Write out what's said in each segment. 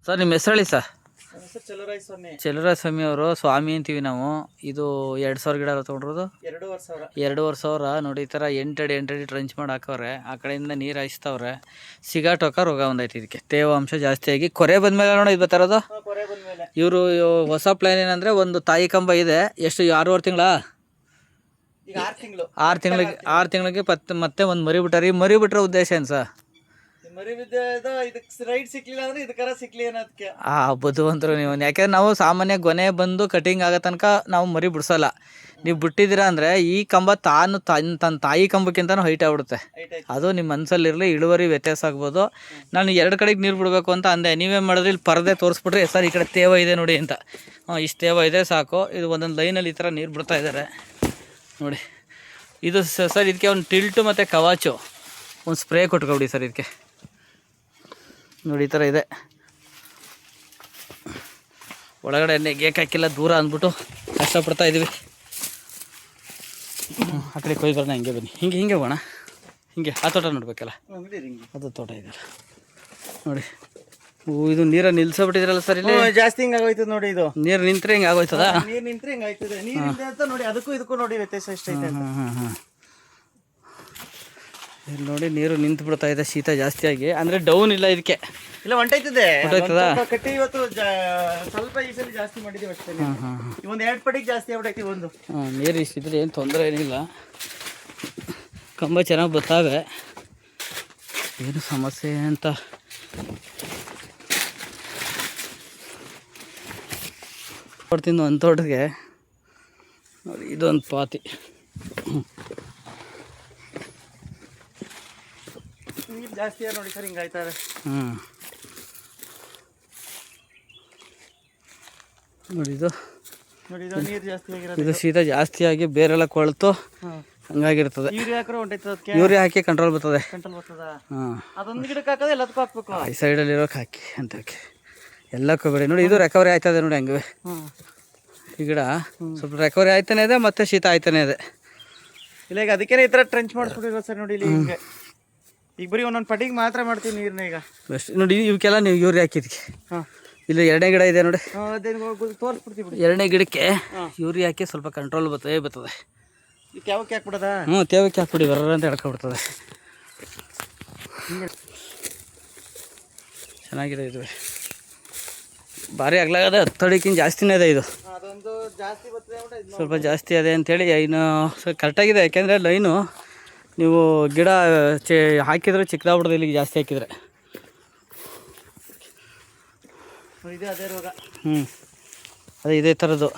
Sir ನಿಮ್ಮ ಹೆಸರು ಹೇಳಿ ಸರ್. ಚಲುವರಾಯ ಸ್ವಾಮಿ ಅವರು ಸ್ವಾಮಿ ಅಂತೀವಿ ನಾವು. ಇದು 2000 ಗಿಡ ತೊಗೊಂಡಿರೋದು 2,500 ನೋಡಿ. ಈ ಥರ 8 ಅಡಿ ಟ್ರಂಚ್ ಮಾಡಿ ಹಾಕವ್ರೆ. ಆ ಕಡೆಯಿಂದ ನೀರು ಹಾಯಿಸ್ತವ್ರೆ. ಸಿಗಾಟೋಕ ರೋಗ ಒಂದೈತಿ ಇದಕ್ಕೆ, ತೇವಾಂಶ ಜಾಸ್ತಿಯಾಗಿ ಕೊರೆ ಬಂದಮೇಲೆ ನೋಡಿ ಇದು ಬರ್ತಾರೋದು. ಇವರು ಹೊಸ ಪ್ಲಾನ್ ಏನಂದರೆ, ಒಂದು ತಾಯಿ ಕಂಬ ಇದೆ. ಎಷ್ಟು 6 ತಿಂಗಳ 6 ತಿಂಗಳಿಗೆ ಮತ್ತೆ ಒಂದು ಮರಿ ಬಿಟ್ಟಾರೆ. ಈ ಮರಿ ಬಿಟ್ಟರೆ ಉದ್ದೇಶ ಏನು ಸರ್? ಬುದ್ಧಿವಂತರು ನೀವು. ಯಾಕೆಂದ್ರೆ ನಾವು ಸಾಮಾನ್ಯ ಗೊನೆ ಬಂದು ಕಟಿಂಗ್ ಆಗೋ ತನಕ ನಾವು ಮರಿ ಬಿಡ್ಸಲ್ಲ. ನೀವು ಬಿಟ್ಟಿದ್ದೀರಾ ಅಂದರೆ ಈ ಕಂಬ ತನ್ನ ತಾಯಿ ಕಂಬಕ್ಕಿಂತನೂ ಹೈಟ್ ಆಗ್ಬಿಡುತ್ತೆ. ಅದು ನಿಮ್ಮ ಮನಸ್ಸಲ್ಲಿರಲಿ, ಇಳುವರಿ ವ್ಯತ್ಯಾಸ ಆಗ್ಬೋದು. ನಾನು 2 ಕಡೆಗೆ ನೀರು ಬಿಡಬೇಕು ಅಂತ ಅಂದೆ. ನೀವೇ ಮಾಡಿದ್ರಿ, ಇಲ್ಲಿ ಪರದೆ ತೋರಿಸ್ಬಿಟ್ರಿ ಸರ್ ಈ ಕಡೆ ತೇವ ಇದೆ ನೋಡಿ ಅಂತ. ಇಷ್ಟು ತೇವ ಇದೆ ಸಾಕು. ಇದು ಒಂದೊಂದು ಲೈನಲ್ಲಿ ಈ ಥರ ನೀರು ಬಿಡ್ತಾ ಇದ್ದಾರೆ ನೋಡಿ. ಇದು ಸರ್ ಇದಕ್ಕೆ ಒಂದು ಟಿಲ್ಟು ಮತ್ತು ಕವಾಚು ಒಂದು ಸ್ಪ್ರೇ ಕೊಟ್ಕೊಬಿಡಿ ಸರ್ ಇದಕ್ಕೆ ನೋಡಿ. ಈ ಥರ ಇದೆ. ಒಳಗಡೆ ನೆಗೆಕ್ ಹಾಕಿಲ್ಲ, ದೂರ ಅಂದ್ಬಿಟ್ಟು ಕಷ್ಟಪಡ್ತಾ ಇದ್ದೀವಿ. ಆ ಕಡೆ ಕೊಯ್ ಬರೋಣ, ಹಿಂಗೆ ಬನ್ನಿ, ಹಿಂಗೆ ಹೋಗೋಣ. ಹಿಂಗೆ ಆ ತೋಟ ನೋಡ್ಬೇಕಲ್ಲ, ಅದು ತೋಟ ಇದೆ ನೋಡಿ. ಇದು ನೀರು ನಿಲ್ಸಬಿಟ್ಟಿದ್ರಲ್ಲ ಸರ್, ಇಲ್ಲಿ ಜಾಸ್ತಿ ಹಿಂಗೆ ಆಗೋಯ್ತದ ನೋಡಿ. ಇದು ನೀರು ನಿಂತ್ರೆ ಹಿಂಗೆ ಆಗೋಯ್ತದ. ನೀರು ನಿಂತ್ರೆ ಹಿಂಗೆ ಆಯ್ತದೆ. ನೀರಿಂದ ಅಂತ ನೋಡಿ, ಅದಕ್ಕೂ ಇದಕ್ಕೂ ನೋಡಿ ವ್ಯತ್ಯಾಸ ಎಷ್ಟೈತೆ. ಇಲ್ಲಿ ನೋಡಿ ನೀರು ನಿಂತು ಬಿಡ್ತಾ ಇದೆ ಶೀತ ಜಾಸ್ತಿಯಾಗಿ. ಅಂದರೆ ಡೌನ್ ಇಲ್ಲ ಇದಕ್ಕೆ, ಇಲ್ಲ ಹೊಂಟೈತದೆ ಕಟ್ಟಿ. ಇವತ್ತು ಸ್ವಲ್ಪ ಈ ಸಲ ಜಾಸ್ತಿ ಮಾಡಿದ್ದೀವಿ ಅಷ್ಟೇ. ಒಂದು 2 ಪಟ್ಟಿಗೆ ಜಾಸ್ತಿ ಆಗ್ಬಿಟ್ಟೈತಿ ಒಂದು. ನೀರು ಇಷ್ಟಿದ್ರೆ ಏನು ತೊಂದರೆ ಏನಿಲ್ಲ. ಕಂಬ ಚೆನ್ನಾಗಿ ಬರ್ತಾವೆ, ಏನು ಸಮಸ್ಯೆ ಅಂತ. ಕೊಡ್ತೀನಿ ಒಂದು ತೋಟಕ್ಕೆ ನೋಡಿ. ಇದೊಂದು ಪಾತಿ. ನೀರು ಜಾಸ್ತಿ ನೋಡಿ ಸರ್, ಹಿಂಗೆ ಆಯ್ತಾರೆ. ನೋಡಿ ಇದು ನೀರು ಜಾಸ್ತಿ ಆಗಿರೋದು. ಇದು ಶೀತ ಜಾಸ್ತಿಯಾಗಿ ಬೇರೆಲ್ಲ ಕೊಳ್ತು ಹಂಗಾಗಿರ್ತದೆ. ಯೂರಿಯಾ ಹಾಕಿ ಕಂಟ್ರೋಲ್ ಬರ್ತದೆ. ಅದೊಂದು ಗಿಡಕ್ಕೆ ಹಾಕೋದು ಎಲ್ಲದಕ್ಕೂ ಹಾಕ್ಬೇಕು. ಈ ಸೈಡಲ್ಲಿರೋಕೆ ಹಾಕಿ ಅಂತ ಹಾಕಿ ಎಲ್ಲಕ್ಕೂ ಬೇಡಿ ನೋಡಿ. ಇದು ರಿಕವರಿ ಆಯ್ತದೆ ನೋಡಿ. ಹಂಗೆ ಈ ಗಿಡ ಸ್ವಲ್ಪ ರಿಕವರಿ ಆಯ್ತಾನೆ ಇದೆ, ಮತ್ತೆ ಶೀತ ಆಯ್ತಾನೆ ಇದೆ. ಇಲ್ಲ ಈಗ ಅದಕ್ಕೇನೆ ಈ ಥರ ಟ್ರೆಂಚ್ ಮಾಡಿಸ್ಬಿಟ್ಟಿರೋ ಸರ್ ನೋಡಿ. ಇಲ್ಲಿ ಹಿಂಗೆ ಈಗ ಬರೀ ಒಂದೊಂದು ಪಟ್ಟಿಗೆ ಮಾತ್ರ ಮಾಡ್ತೀವಿ ನೀರನ್ನ. ಈಗ ಬೆಸ್ಟ್ ನೋಡಿ. ಇವಕ್ಕೆಲ್ಲ ನೀವು ಯೂರಿಯಾ ಹಾಕಿದ್ವಿ. ಇಲ್ಲಿ 2ನೇ ಗಿಡ ಇದೆ ನೋಡಿ, ತೋರಿಸ್ಬಿಡ್ತೀವಿ. 2ನೇ ಗಿಡಕ್ಕೆ ಯೂರಿಯಾ ಹಾಕಿ ಸ್ವಲ್ಪ ಕಂಟ್ರೋಲ್ ಬರ್ತದೆ. ತೇವಕ್ಕೆ ಹಾಕ್ಬಿಡೋದಾ? ತೇವಕ್ಕೆ ಹಾಕ್ಬಿಡಿ, ಬರ್ರ ಅಂತ ಎಳ್ಕೊಬಿಡ್ತದೆ. ಚೆನ್ನಾಗಿದೆ ಇದು. ಭಾರಿ ಆಗ್ಲಾಗದೆ, 10 ಅಡಿಗಿಂತ ಜಾಸ್ತಿನೇ ಇದೆ ಇದು. ಸ್ವಲ್ಪ ಜಾಸ್ತಿ ಅದೇ ಅಂಥೇಳಿ ಇನ್ನು ಕರೆಕ್ಟಾಗಿದೆ. ಯಾಕೆಂದರೆ ಲೈನು ನೀವು ಗಿಡ ಹಾಕಿದ್ರೆ ಚಿಕ್ಕದಾಗ್ಬಿಡೋದು ಇಲ್ಲಿಗೆ ಜಾಸ್ತಿ ಹಾಕಿದರೆ. ಅದೇ ರೋಗ. ಅದೇ ಇದೇ ಥರದ್ದು.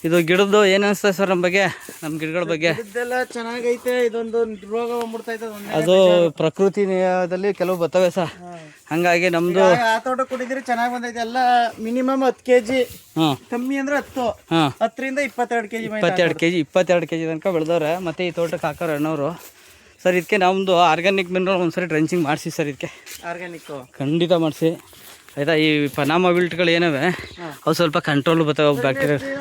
ಇದು ಗಿಡದ್ದು ಏನು ಅನಿಸ್ತದೆ ಸರ್ ನಮ್ಮ ಬಗ್ಗೆ, ನಮ್ಮ ಗಿಡಗಳ ಬಗ್ಗೆ? ಇದೆಲ್ಲ ಚೆನ್ನಾಗೈತೆ. ಇದೊಂದು ರೋಗ ಬಂದ್ಬಿಡ್ತೈತೆ. ಅದು ಪ್ರಕೃತಿಯಲ್ಲಿ ಕೆಲವು ಬರ್ತವೆ ಸರ್. ಹಂಗಾಗಿ ನಮ್ದು ಆ ತೋಟ ಕೊಟ್ಟಿದ್ರೆ ಚೆನ್ನಾಗಿ ಬಂದೈತೆ. ಎಲ್ಲ ಮಿನಿಮಮ್ 10 kg, ಕಮ್ಮಿ ಅಂದ್ರೆ 10ರಿಂದ 22 kg. 22 kg ತನಕ ಬೆಳೆದವ್ರೆ. ಮತ್ತೆ ಈ ತೋಟಕ್ಕೆ ಹಾಕೋರು ಅಣ್ಣವರು ಸರ್. ಇದಕ್ಕೆ ನಮ್ಮದು ಆರ್ಗ್ಯಾನಿಕ್ ಮಿನರಲ್ ಒಂದ್ಸರಿ ಡ್ರೆಂಚಿಂಗ್ ಮಾಡಿಸಿ ಸರ್. ಇದಕ್ಕೆ ಆರ್ಗ್ಯಾನಿಕ್ ಖಂಡಿತ ಮಾಡಿಸಿ ಆಯಿತಾ. ಈ ಪನಾಮ ವಿಲ್ಟ್ಗಳು ಏನವೆ ಅವು ಸ್ವಲ್ಪ ಕಂಟ್ರೋಲ್ ಬರ್ತಾವೆ ಬ್ಯಾಕ್ಟೀರಿಯಾ ಸರ್.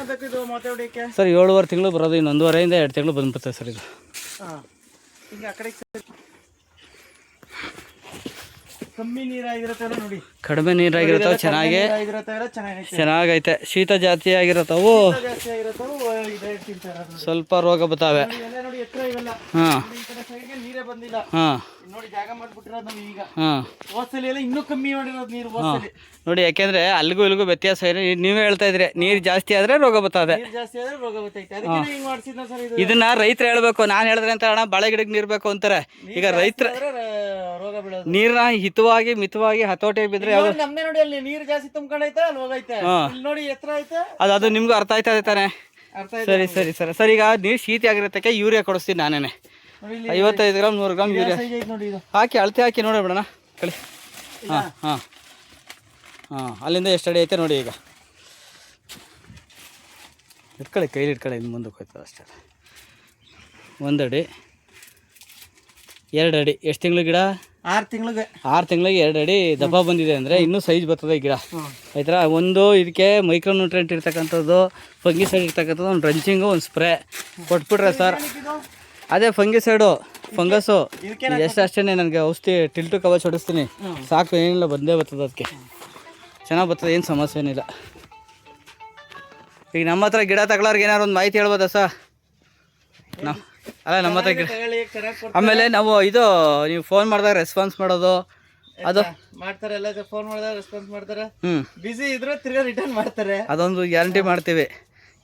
7.5 ತಿಂಗಳು ಬರೋದು, ಇನ್ನು 1.5ರಿಂದ 2 ತಿಂಗಳು ಬಂದ್ಬಿಡ್ತದೆ ಸರ್ ಇದು. ಕಮ್ಮಿ ನೀರಾಗಿರುತ್ತೆ ನೋಡಿ, ಕಡಿಮೆ ನೀರಾಗಿರ್ತಾವೆ, ಚೆನ್ನಾಗೈತೆ. ಶೀತ ಜಾತಿ ಆಗಿರತ್ತವು, ಸ್ವಲ್ಪ ರೋಗ ಬರ್ತಾವೆ. ಹಾಂ ಇನ್ನೂ ಕಮ್ಮಿ ಮಾಡಿರೋದು ನೀರು. ನೋಡಿ, ಯಾಕೆಂದ್ರೆ ಅಲ್ಲಿಗೂ ಇಲ್ಲಿಗೂ ವ್ಯತ್ಯಾಸ ಇದೆ. ನೀವೇ ಹೇಳ್ತಾ ಇದ್ರಿ, ನೀರು ಜಾಸ್ತಿ ಆದ್ರೆ ರೋಗ ಬರ್ತದೆ. ಇದನ್ನ ರೈತರು ಹೇಳ್ಬೇಕು, ನಾನು ಹೇಳಿದ್ರೆ ಅಂತ ಅಣ್ಣ ಬಾಳೆ ಗಿಡಕ್ಕೆ ನೀರು ಬೇಕು ಅಂತಾರೆ. ಈಗ ರೈತರ ನೀರ್ನ ಹಿತವಾಗಿ ಮಿತವಾಗಿ ಹತೋಟಿಗೆ ಬಿದ್ರೆ ನೀರು ಜಾಸ್ತಿ ತುಂಬ್ಕೊಂಡೈತೆ, ಅಲ್ಲಿ ಹೋಗೈತೆ ನೋಡಿ, ಎತ್ತರ ಐತೆ. ಅದು ನಿಮ್ಗೂ ಅರ್ಥ ಆಯ್ತಾ ತಾನೆ? ಸರಿ ಸರಿ ಸರ್. ಸರ್ ಈಗ ನೀರು ಶೀತ ಆಗಿರತ್ತಕ್ಕೆ ಯೂರಿಯಾ ಕೊಡಿಸ್ತೀನಿ ನಾನೇನೆ. 55 ಗ್ರಾಮ್ 100 ಗ್ರಾಮ್ ಯೂರಿಯಾ ಹಾಕಿ ಅಳತೆ ಹಾಕಿ ನೋಡಿ ಬಿಡೋಣ ಕಳಿ. ಹಾಂ ಅಲ್ಲಿಂದ ಎಷ್ಟು ಅಡಿ ಐತೆ ನೋಡಿ. ಈಗ ಇಟ್ಕೊಳ್ಳಿ, ಕೈಲಿ ಇಟ್ಕೊಳ್ಳಿ, ಇನ್ನು ಮುಂದಕ್ಕೆ ಹೋಯ್ತದೆ ಅಷ್ಟೇ. 1 ಅಡಿ 2 ಅಡಿ. ಎಷ್ಟು ತಿಂಗಳು ಗಿಡ? 6 ತಿಂಗಳಿಗೆ 2 ಅಡಿ ದಪ್ಪ ಬಂದಿದೆ ಅಂದರೆ ಇನ್ನೂ ಸೈಜ್ ಬರ್ತದೆ ಗಿಡ. ಆಯ್ತಾ. ಒಂದು ಇದಕ್ಕೆ ಮೈಕ್ರೋ ನ್ಯೂಟ್ರಿಯೆಂಟ್ ಇರ್ತಕ್ಕಂಥದ್ದು, ಫಂಗಿಸೈಡ್ ಇರ್ತಕ್ಕಂಥದ್ದು, ಒಂದು ಡ್ರಂಚಿಂಗು, ಒಂದು ಸ್ಪ್ರೇ ಕೊಟ್ಬಿಟ್ರೆ ಸರ್. ಅದೇ ಫಂಗಿಸೈಡು ಫಂಗಸ್ಸು ಇದಕ್ಕೆ ಎಷ್ಟು ಅಷ್ಟೇ ನನಗೆ ಔಷಧಿ ಟಿಲ್ಟು ಕವಚ್ ಹೊಡಿಸ್ತೀನಿ ಸಾಕು, ಏನಿಲ್ಲ ಬಂದೇ ಬರ್ತದೆ ಅದಕ್ಕೆ, ಚೆನ್ನಾಗಿ ಬರ್ತದೆ, ಏನು ಸಮಸ್ಯೆ ಏನಿಲ್ಲ. ಈಗ ನಮ್ಮ ಹತ್ರ ಗಿಡ ತಗೊಳ್ಳೋರ್ಗೆ ಏನಾರು ಒಂದು ಮಾಹಿತಿ ಹೇಳ್ಬೋದಾ ಸರ್? ನಾವು ಅಲ್ಲ ನಮ್ಮ ಹತ್ರ ಗಿಡ, ತಗೊಳ್ಳಿ, ಚೆನ್ನಾಗಿ ಕೊಡ್ತಾರೆ. ಆಮೇಲೆ ನಾವು ಇದು ನೀವು ಫೋನ್ ಮಾಡಿದಾಗ ರೆಸ್ಪಾನ್ಸ್ ಮಾಡೋದು ಅದು ಮಾಡ್ತಾರೆ, ಎಲ್ಲ ಫೋನ್ ಮಾಡಿದಾಗ ರೆಸ್ಪಾನ್ಸ್ ಮಾಡ್ತಾರೆ. ಹ್ಞೂ ಬಿಸಿ ಇದ್ರೆ ತಿರ್ಗಾ ರಿಟರ್ನ್ ಮಾಡ್ತಾರೆ. ಅದೊಂದು ಗ್ಯಾರಂಟಿ ಮಾಡ್ತೀವಿ.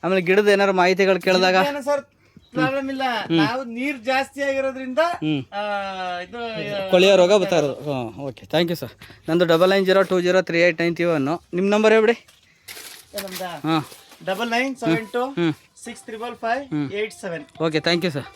ಆಮೇಲೆ ಗಿಡದ ಏನಾರು ಮಾಹಿತಿಗಳು ಕೇಳಿದಾಗ ಏನು ಸರ್ ಪ್ರಾಬ್ಲಮ್ ಇಲ್ಲ, ನಾವು ನೀರ್ ಜಾಸ್ತಿ ಆಗಿರೋದ್ರಿಂದ ಇದು ಕೊಳೆಯೋ ರೋಗ ಬರ್ತಾ ಇರೋದು. ಹಾಂ, ಓಕೆ, ಥ್ಯಾಂಕ್ ಯು ಸರ್. ನಂದು 9902038991. ನಿಮ್ಮ ನಂಬರ್ ಹೇಳ್ಬಿಡಿ. ನಮ್ದ ಹಾಂ, 9972 65558 7. Okay, thank you sir.